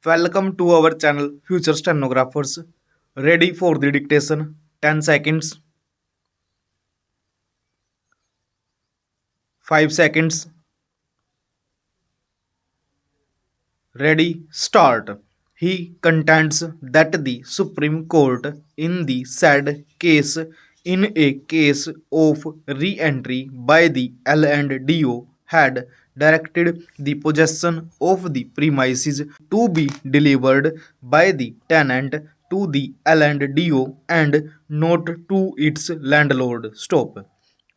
Welcome to our channel Future Stenographers. Ready for the dictation? 10 seconds, 5 seconds. Ready, start. He contends that the Supreme Court in the said case in a case of re-entry by the L&DO had directed the possession of the premises to be delivered by the tenant to the L&DO and not to its landlord. Stop.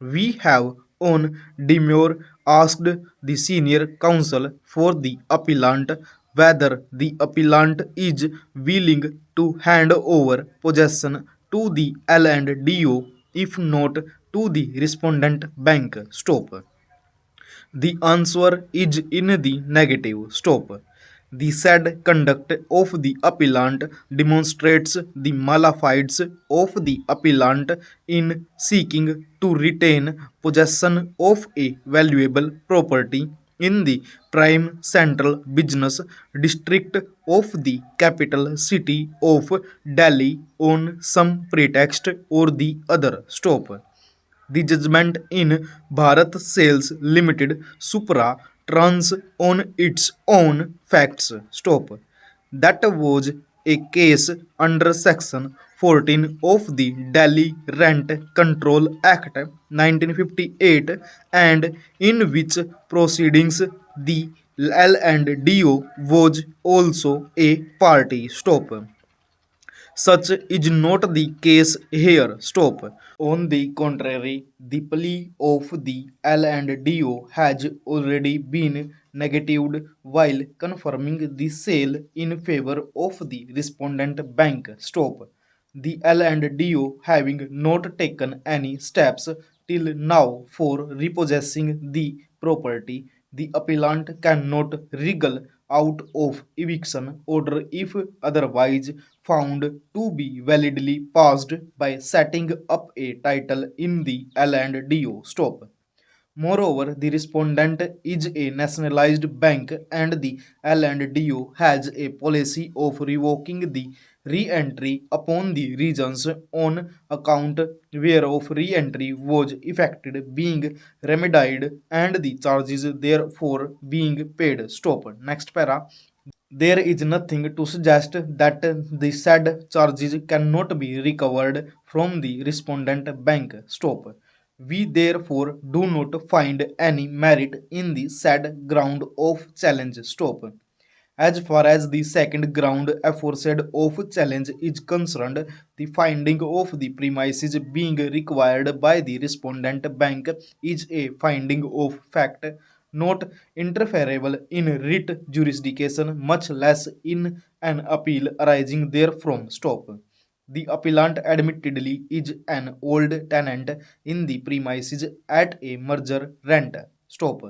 We have on demure asked the senior counsel for the appellant whether the appellant is willing to hand over possession to the L&DO, if not to the respondent bank. Stop. The answer is in the negative. Stop. The said conduct of the appellant demonstrates the malafide of the appellant in seeking to retain possession of a valuable property in the prime central business district of the capital city of Delhi on some pretext or the other. Stop. The judgment in Bharat Sales Limited Supra turns on its own facts. Stop. That was a case under Section 14 of the Delhi Rent Control Act 1958 and in which proceedings the L&DO was also a party. Stop. Such is not the case here. Stop. On the contrary, the plea of the L&DO has already been negatived while confirming the sale in favor of the respondent bank. Stop. The L&DO having not taken any steps till now for repossessing the property, the appellant cannot wriggle out of eviction order if otherwise found to be validly passed by setting up a title in the L&DO. Stop. Moreover, the respondent is a nationalized bank and the L&DO has a policy of revoking the re-entry upon the regions on account whereof re-entry was effected being remedied and the charges therefore being paid. Stop. Next para. There is nothing to suggest that the said charges cannot be recovered from the respondent bank. Stop. We therefore do not find any merit in the said ground of challenge. Stop. As far as the second ground aforesaid of challenge is concerned, the finding of the premises being required by the respondent bank is a finding of fact not interferable in writ jurisdiction, much less in an appeal arising therefrom. Stop. The appellant admittedly is an old tenant in the premises at a merger rent. Stop.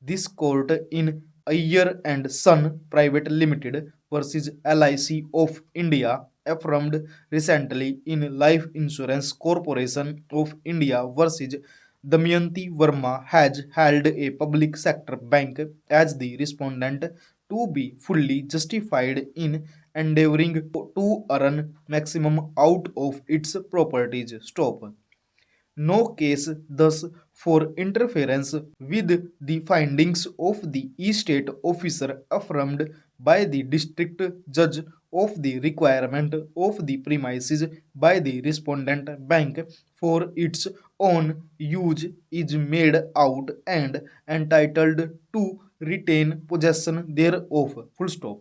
This court in Iyer and Son Private Limited versus LIC of India affirmed recently in Life Insurance Corporation of India versus Damayanti Verma has held a public sector bank as the respondent to be fully justified in endeavoring to earn maximum out of its properties. Stop. No case thus for interference with the findings of the estate officer affirmed by the district judge of the requirement of the premises by the respondent bank for its own use is made out and entitled to retain possession thereof. Full stop.